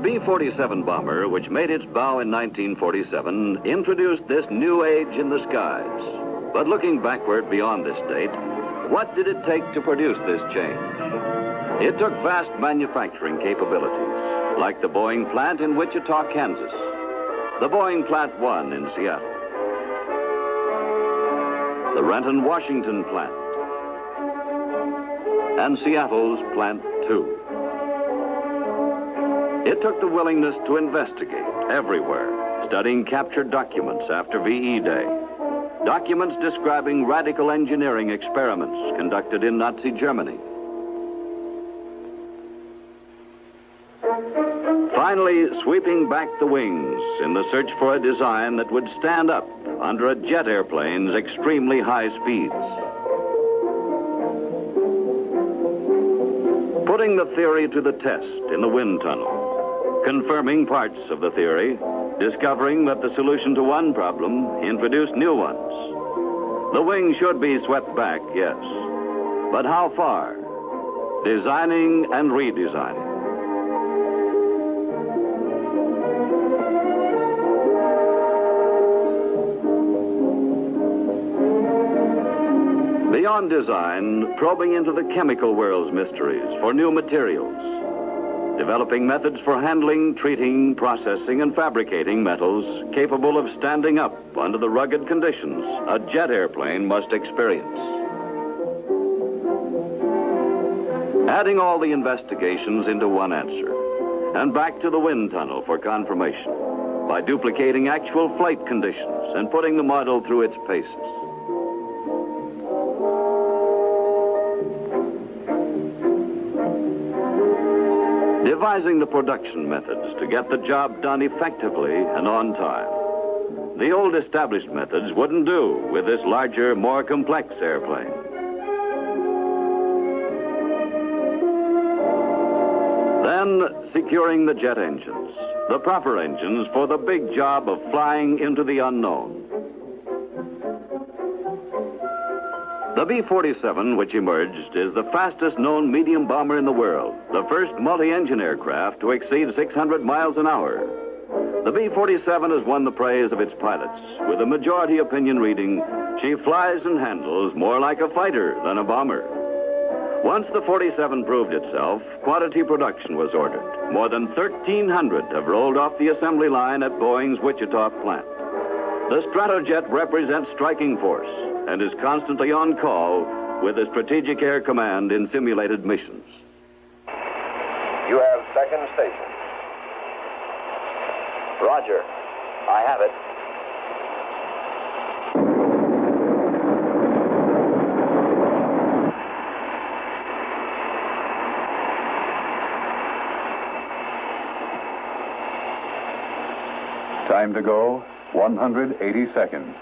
The B-47 bomber, which made its bow in 1947, introduced this new age in the skies. But looking backward beyond this date, what did it take to produce this change? It took vast manufacturing capabilities, like the Boeing plant in Wichita, Kansas, the Boeing Plant 1 in Seattle, the Renton, Washington plant, and Seattle's Plant 2. It took the willingness to investigate everywhere, studying captured documents after VE Day, documents describing radical engineering experiments conducted in Nazi Germany. Finally, sweeping back the wings in the search for a design that would stand up under a jet airplane's extremely high speeds. Putting the theory to the test in the wind tunnel, confirming parts of the theory, discovering that the solution to one problem introduced new ones. The wing should be swept back, yes, but how far? Designing and redesigning. Beyond design, probing into the chemical world's mysteries for new materials, developing methods for handling, treating, processing, and fabricating metals capable of standing up under the rugged conditions a jet airplane must experience. Adding all the investigations into one answer, and back to the wind tunnel for confirmation, by duplicating actual flight conditions and putting the model through its paces. Devising the production methods to get the job done effectively and on time. The old established methods wouldn't do with this larger, more complex airplane. Then securing the jet engines, the proper engines for the big job of flying into the unknown. The B-47, which emerged, is the fastest known medium bomber in the world, the first multi-engine aircraft to exceed 600 miles an hour. The B-47 has won the praise of its pilots, with a majority opinion reading, "She flies and handles more like a fighter than a bomber." Once the 47 proved itself, quantity production was ordered. More than 1,300 have rolled off the assembly line at Boeing's Wichita plant. The Stratojet represents striking force and is constantly on call with the Strategic Air Command in simulated missions. You have second station. Roger. I have it. Time to go, 180 seconds.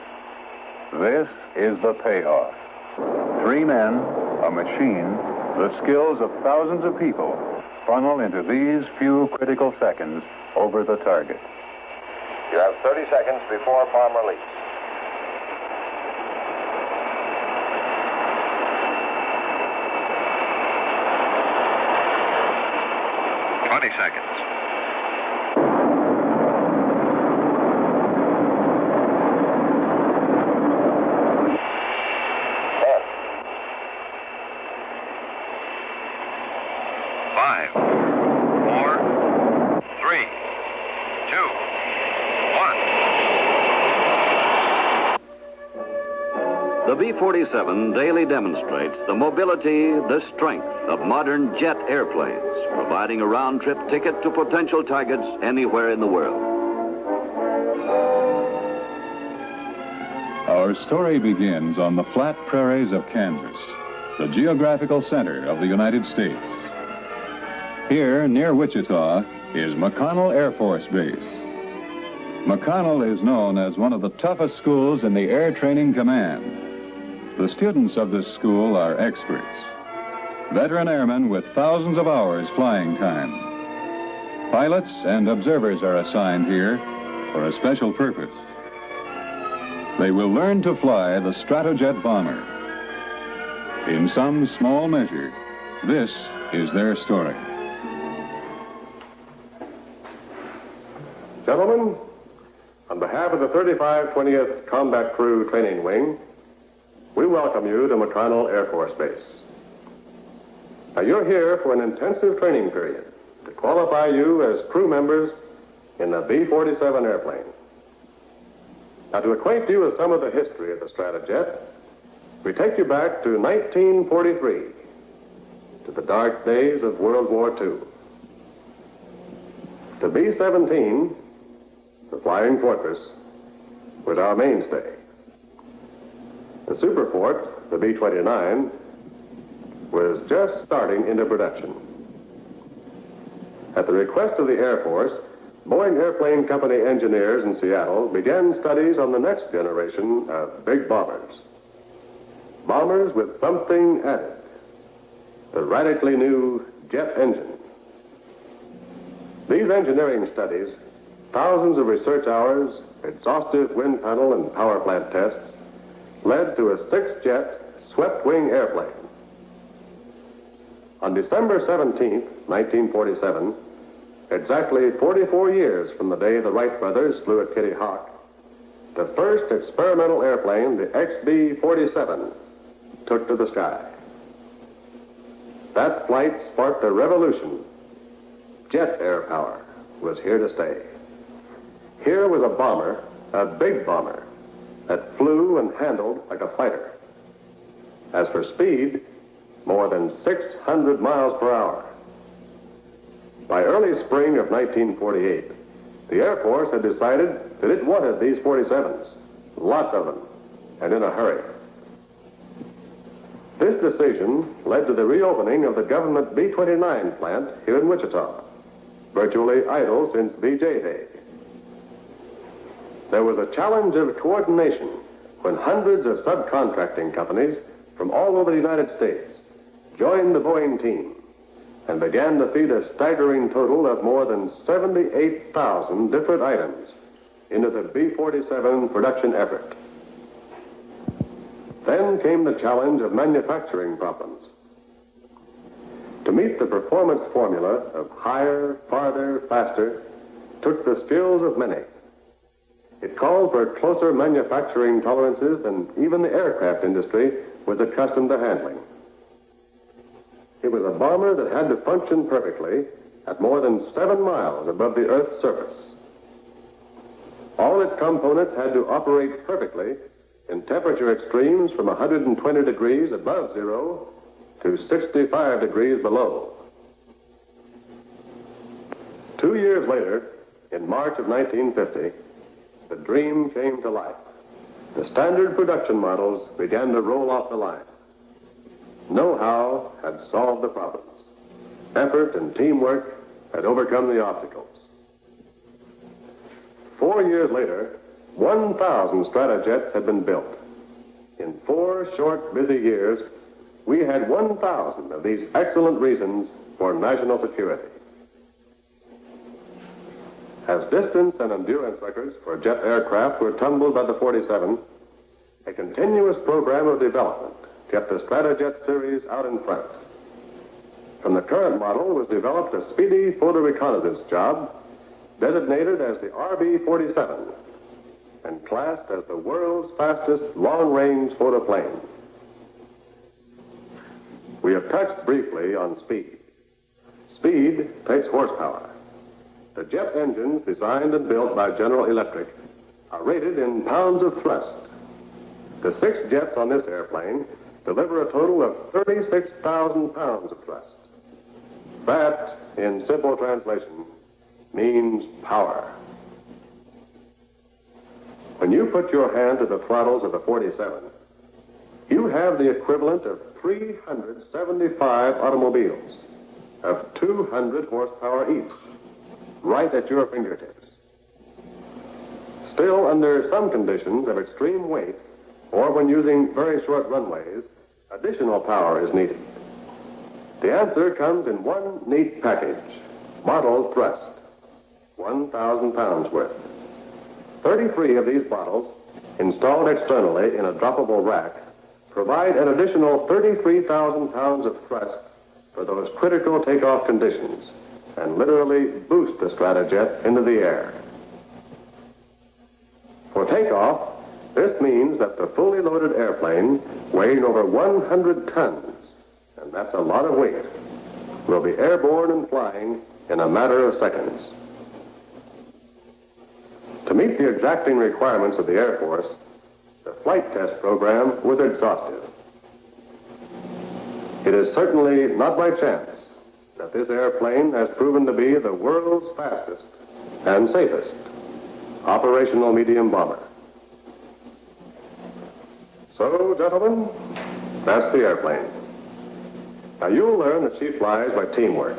This is the payoff. 3 men, a machine, the skills of thousands of people funnel into these few critical seconds over the target. You have 30 seconds before bomb release. Seconds. 5, 4, 3, 2, 1. The B-47 daily demonstrates the mobility, the strength of modern jet airplanes, providing a round-trip ticket to potential targets anywhere in the world. Our story begins on the flat prairies of Kansas, the geographical center of the United States. Here, near Wichita, is McConnell Air Force Base. McConnell is known as one of the toughest schools in the Air Training Command. The students of this school are experts, veteran airmen with thousands of hours flying time. Pilots and observers are assigned here for a special purpose. They will learn to fly the Stratojet bomber. In some small measure, this is their story. 35 20th Combat Crew Training Wing, we welcome you to McConnell Air Force Base. Now, you're here for an intensive training period to qualify you as crew members in the B-47 airplane. Now, to acquaint you with some of the history of the Stratojet, we take you back to 1943, to the dark days of World War II. The B-17, the Flying Fortress, was our mainstay. The Superfort, the B-29, was just starting into production. At the request of the Air Force, Boeing Airplane Company engineers in Seattle began studies on the next generation of big bombers. Bombers with something added, the radically new jet engine. These engineering studies, thousands of research hours, exhaustive wind tunnel and power plant tests, led to a six-jet swept-wing airplane. On December 17, 1947, exactly 44 years from the day the Wright brothers flew at Kitty Hawk, the first experimental airplane, the XB-47, took to the sky. That flight sparked a revolution. Jet air power was here to stay. Here was a bomber, a big bomber, that flew and handled like a fighter. As for speed, more than 600 miles per hour. By early spring of 1948, the Air Force had decided that it wanted these 47s, lots of them, and in a hurry. This decision led to the reopening of the government B-29 plant here in Wichita, virtually idle since VJ Day. There was a challenge of coordination when hundreds of subcontracting companies from all over the United States joined the Boeing team and began to feed a staggering total of more than 78,000 different items into the B-47 production effort. Then came the challenge of manufacturing problems. To meet the performance formula of higher, farther, faster took the skills of many. It called for closer manufacturing tolerances than even the aircraft industry was accustomed to handling. It was a bomber that had to function perfectly at more than 7 miles above the Earth's surface. All its components had to operate perfectly in temperature extremes from 120 degrees above zero to 65 degrees below. 2 years later, in March of 1950, the dream came to life. The standard production models began to roll off the line. Know-how had solved the problems. Effort and teamwork had overcome the obstacles. 4 years later, 1,000 Stratojets had been built. In 4 short, busy years, we had 1,000 of these excellent reasons for national security. As distance and endurance records for jet aircraft were tumbled by the 47, a continuous program of development kept the Stratojet series out in front. From the current model was developed a speedy photo reconnaissance job designated as the RB-47 and classed as the world's fastest long-range photo plane. We have touched briefly on speed. Speed takes horsepower. The jet engines designed and built by General Electric are rated in pounds of thrust. The 6 jets on this airplane deliver a total of 36,000 pounds of thrust. That, in simple translation, means power. When you put your hand to the throttles of the 47, you have the equivalent of 375 automobiles of 200 horsepower each, right at your fingertips. Still, under some conditions of extreme weight, or when using very short runways, additional power is needed. The answer comes in one neat package, bottle thrust, 1,000 pounds worth. 33 of these bottles, installed externally in a droppable rack, provide an additional 33,000 pounds of thrust for those critical takeoff conditions and literally boost the Stratojet into the air. For For takeoff, this means that the fully loaded airplane, weighing over 100 tons, and that's a lot of weight, will be airborne and flying in a matter of seconds. To meet the exacting requirements of the Air Force, the flight test program was exhaustive. It is certainly not by chance that this airplane has proven to be the world's fastest and safest operational medium bomber. So, gentlemen, that's the airplane. Now, you'll learn that she flies by teamwork.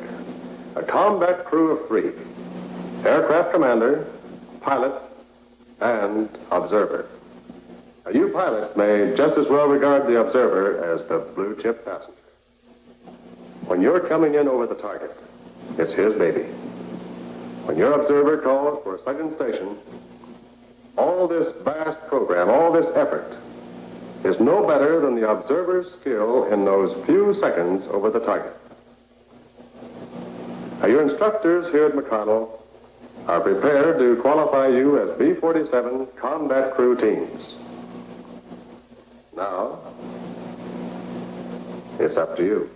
A combat crew of 3. Aircraft commander, pilot, and observer. Now, you pilots may just as well regard the observer as the blue chip passenger. When you're coming in over the target, it's his baby. When your observer calls for a second station, all this vast program, all this effort, is no better than the observer's skill in those few seconds over the target. Now, your instructors here at McConnell are prepared to qualify you as B-47 combat crew teams. Now, it's up to you.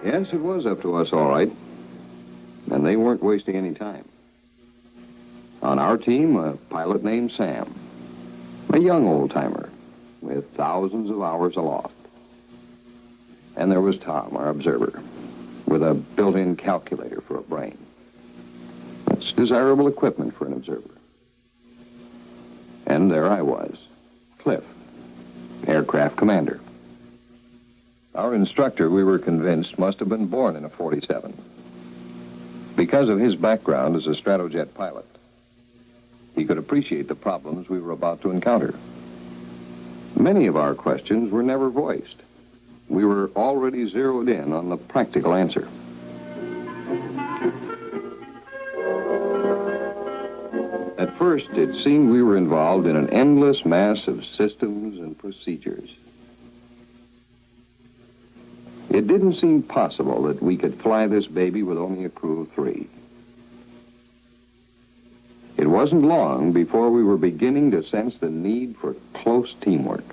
Yes, it was up to us, all right. And they weren't wasting any time. On our team, a pilot named Sam, a young old-timer with thousands of hours aloft. And there was Tom, our observer, with a built-in calculator for a brain. That's desirable equipment for an observer. And there I was, Cliff, aircraft commander. Our instructor, we were convinced, must have been born in a 47. Because of his background as a Stratojet pilot, he could appreciate the problems we were about to encounter. Many of our questions were never voiced. We were already zeroed in on the practical answer. At first, it seemed we were involved in an endless mass of systems and procedures. It didn't seem possible that we could fly this baby with only a crew of 3. It wasn't long before we were beginning to sense the need for close teamwork.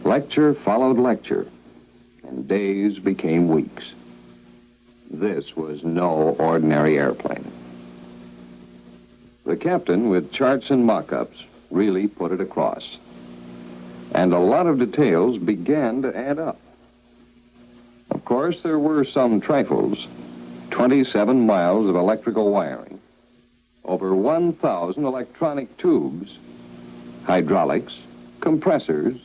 Lecture followed lecture, and days became weeks. This was no ordinary airplane. The captain, with charts and mock-ups, really put it across. And a lot of details began to add up. Of course, there were some trifles. 27 miles of electrical wiring, over 1,000 electronic tubes, hydraulics, compressors,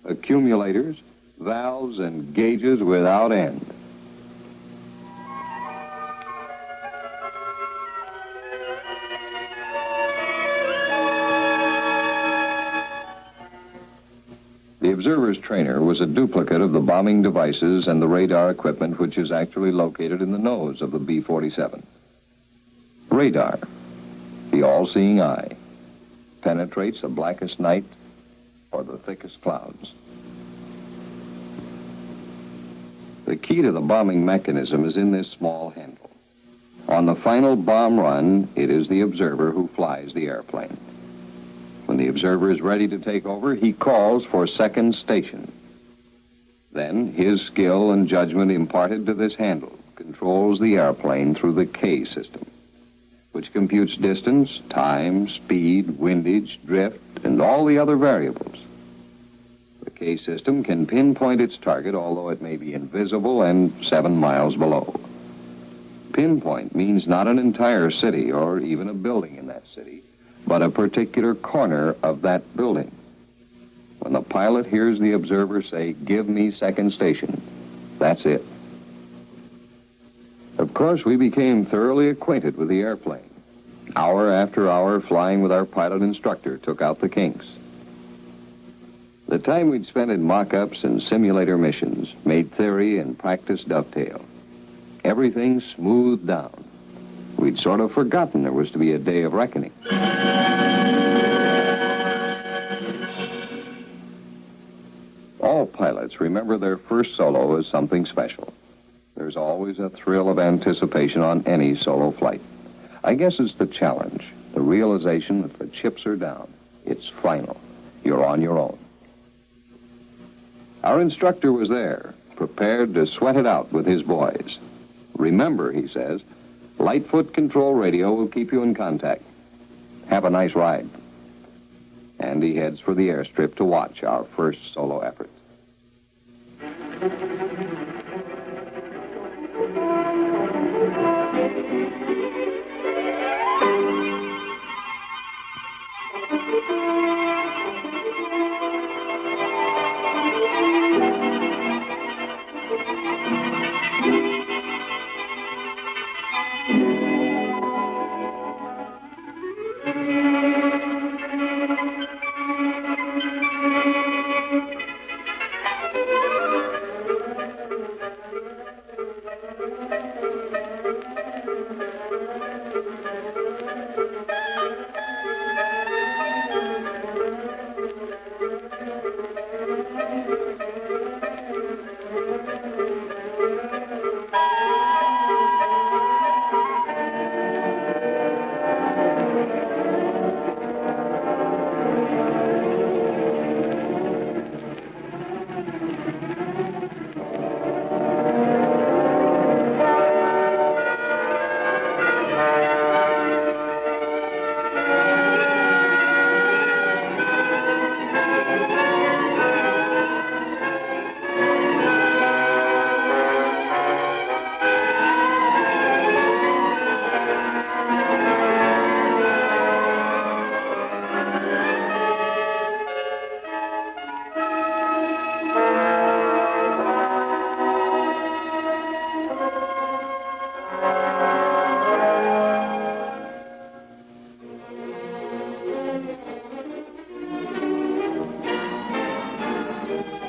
accumulators, valves, and gauges without end. The observer's trainer was a duplicate of the bombing devices and the radar equipment which is actually located in the nose of the B-47. Radar, the all-seeing eye, penetrates the blackest night or the thickest clouds. The key to the bombing mechanism is in this small handle. On the final bomb run, it is the observer who flies the airplane. When the observer is ready to take over, he calls for second station. Then his skill and judgment imparted to this handle controls the airplane through the K system, which computes distance, time, speed, windage, drift, and all the other variables. The K system can pinpoint its target, although it may be invisible and 7 miles below. Pinpoint means not an entire city or even a building in that city, but a particular corner of that building. When the pilot hears the observer say, "Give me second station," that's it. Of course, we became thoroughly acquainted with the airplane. Hour after hour, flying with our pilot instructor took out the kinks. The time we'd spent in mock-ups and simulator missions made theory and practice dovetail. Everything smoothed down. We'd sort of forgotten there was to be a day of reckoning. All pilots remember their first solo as something special. There's always a thrill of anticipation on any solo flight. I guess it's the challenge, the realization that the chips are down. It's final. You're on your own. Our instructor was there, prepared to sweat it out with his boys. Remember, he says, Lightfoot Control Radio will keep you in contact. Have a nice ride. And he heads for the airstrip to watch our first solo effort.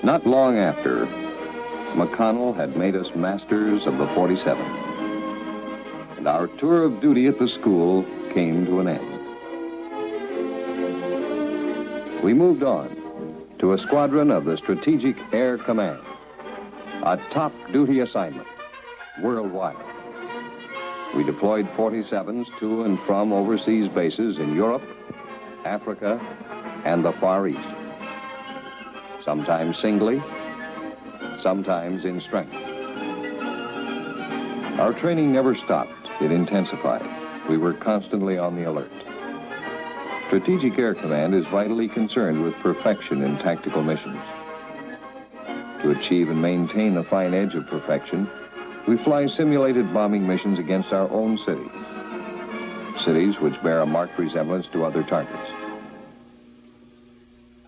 Not long after, McConnell had made us masters of the 47. And our tour of duty at the school came to an end. We moved on to a squadron of the Strategic Air Command, a top duty assignment worldwide. We deployed 47s to and from overseas bases in Europe, Africa, and the Far East. Sometimes singly, sometimes in strength. Our training never stopped. It intensified. We were constantly on the alert. Strategic Air Command is vitally concerned with perfection in tactical missions. To achieve and maintain the fine edge of perfection, we fly simulated bombing missions against our own cities. Cities which bear a marked resemblance to other targets.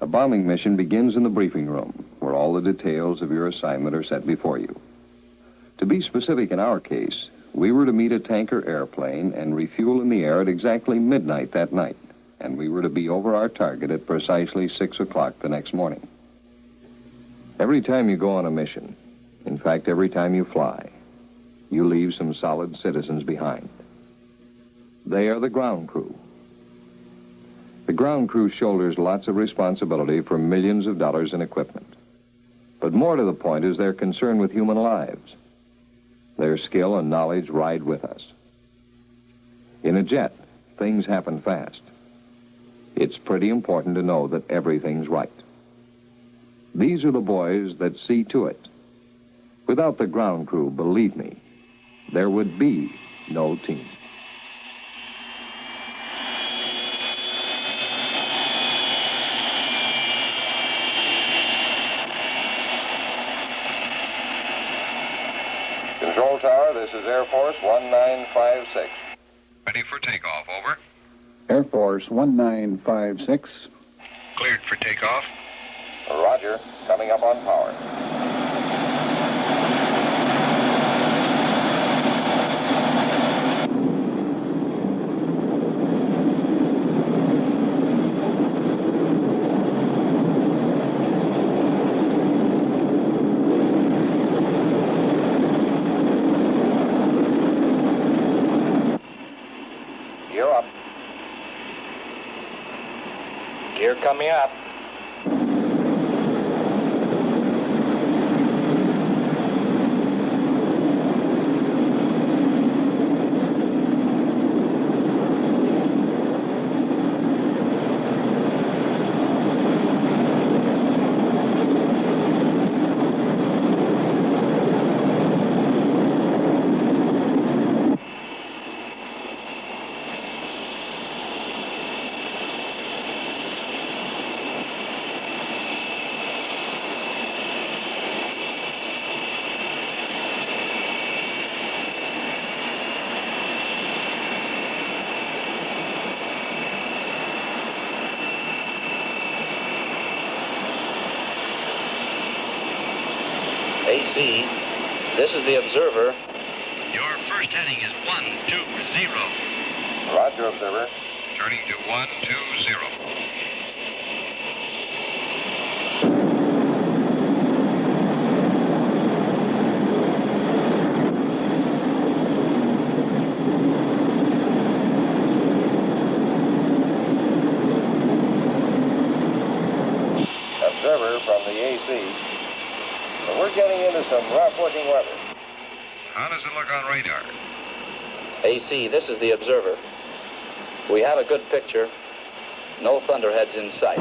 A bombing mission begins in the briefing room, where all the details of your assignment are set before you. To be specific in our case, we were to meet a tanker airplane and refuel in the air at exactly midnight that night, and we were to be over our target at precisely 6 o'clock the next morning. Every time you go on a mission, in fact, every time you fly, you leave some solid citizens behind. They are the ground crew. The ground crew shoulders lots of responsibility for millions of dollars in equipment. But more to the point is their concern with human lives. Their skill and knowledge ride with us. In a jet, things happen fast. It's pretty important to know that everything's right. These are the boys that see to it. Without the ground crew, believe me, there would be no team. Control Tower, this is Air Force 1956. Ready for takeoff, over. Air Force 1956. Cleared for takeoff. Roger, coming up on power. Gear up. Gear coming up. AC, this is the observer. Your first heading is 120. Roger, observer. Turning to 120. Observer from the AC. We're getting into some rough looking weather. How does it look on radar? AC, this is the observer. We have a good picture. No thunderheads in sight.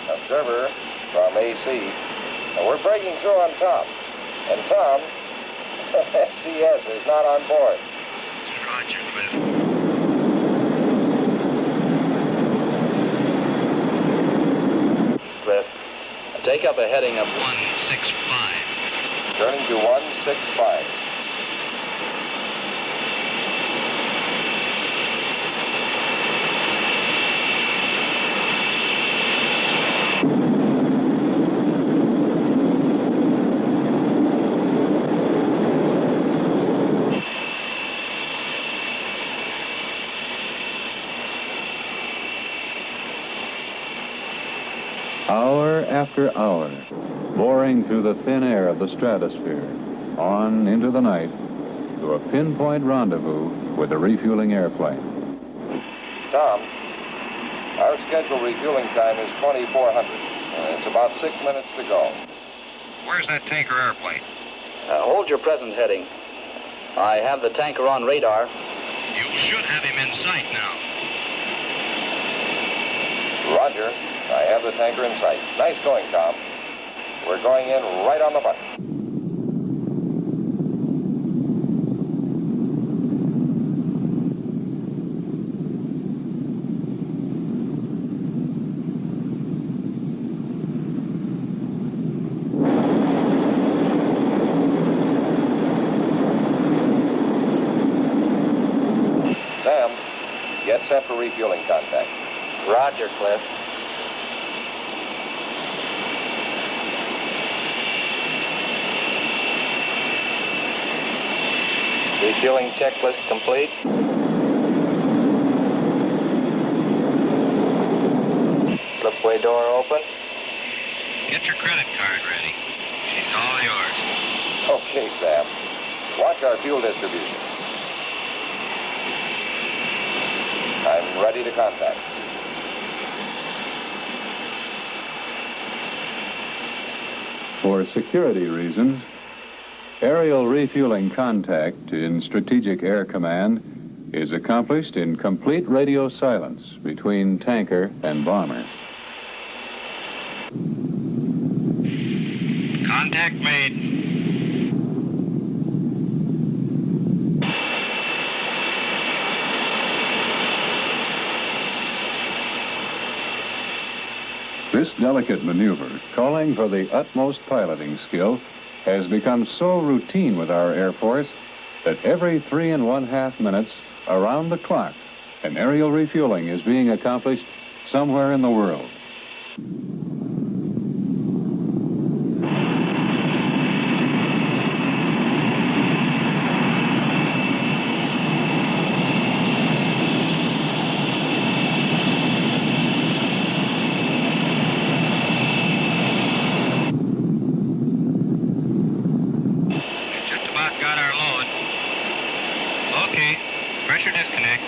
Observer from AC. We're breaking through on Tom. And Tom, SCS is not on board. Roger, Cliff. Cliff, take up a heading of 165. Turning to 165. Hour after hour, boring through the thin air of the stratosphere, on into the night, to a pinpoint rendezvous with the refueling airplane. Tom, our scheduled refueling time is 2400. It's about 6 minutes to go. Where's that tanker airplane? hold your present heading. I have the tanker on radar. You should have him in sight now. Roger. I have the tanker in sight. Nice going, Tom. We're going in right on the button. Sam, get set for refueling contact. Roger, Cliff. Refueling checklist complete. Slipway door open. Get your credit card ready. She's all yours. Okay, Sam. Watch our fuel distribution. I'm ready to contact. For security reasons, aerial refueling contact in Strategic Air Command is accomplished in complete radio silence between tanker and bomber. Contact made. This delicate maneuver, calling for the utmost piloting skill, has become so routine with our Air Force that every 3½ minutes around the clock, an aerial refueling is being accomplished somewhere in the world. Got our load. Okay, pressure disconnect.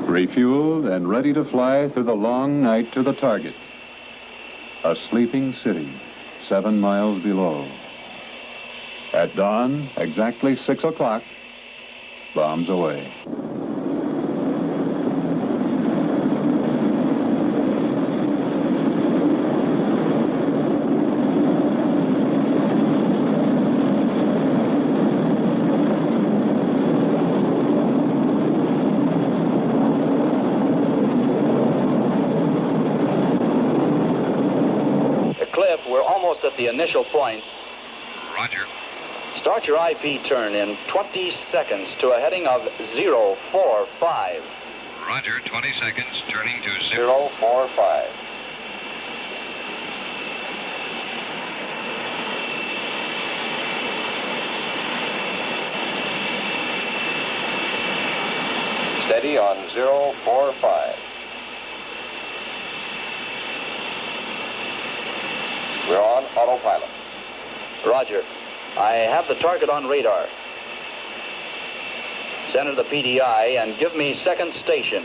Refueled and ready to fly through the long night to the target. A sleeping city 7 miles below. At dawn, exactly 6 o'clock, bombs away. Cliff, we're almost at the initial point. Roger. Start your IP turn in 20 seconds to a heading of 045. Roger, 20 seconds, turning to 045. Steady on 045. We're on autopilot. Roger. I have the target on radar. Center the PDI and give me second station.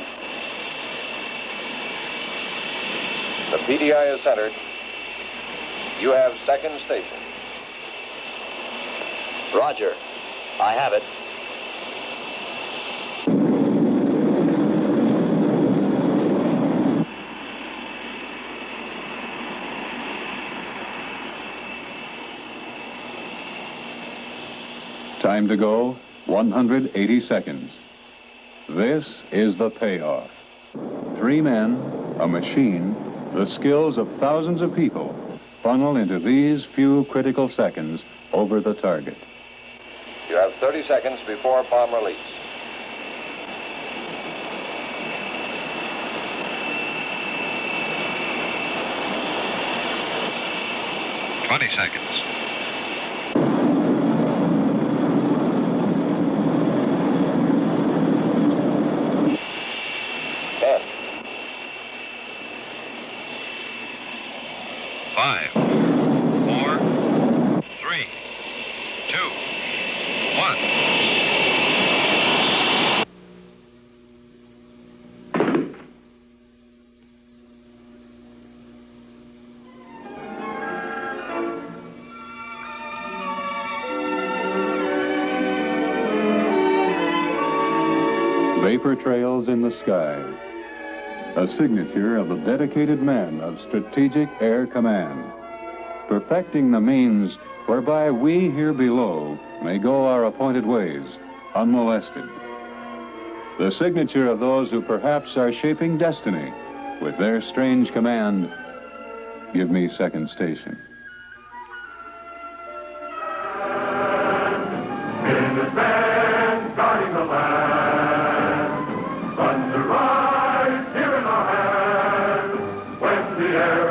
The PDI is centered. You have second station. Roger. I have it. Time to go, 180 seconds. This is the payoff. 3 men, a machine, the skills of thousands of people funnel into these few critical seconds over the target. You have 30 seconds before bomb release. $20 seconds. 5, 4, 3, 2, 1. Vapor trails in the sky. A signature of the dedicated men of Strategic Air Command, perfecting the means whereby we here below may go our appointed ways, unmolested. The signature of those who perhaps are shaping destiny with their strange command, give me second station. In the band, guarding the land, thunder rise here in our hand, when the air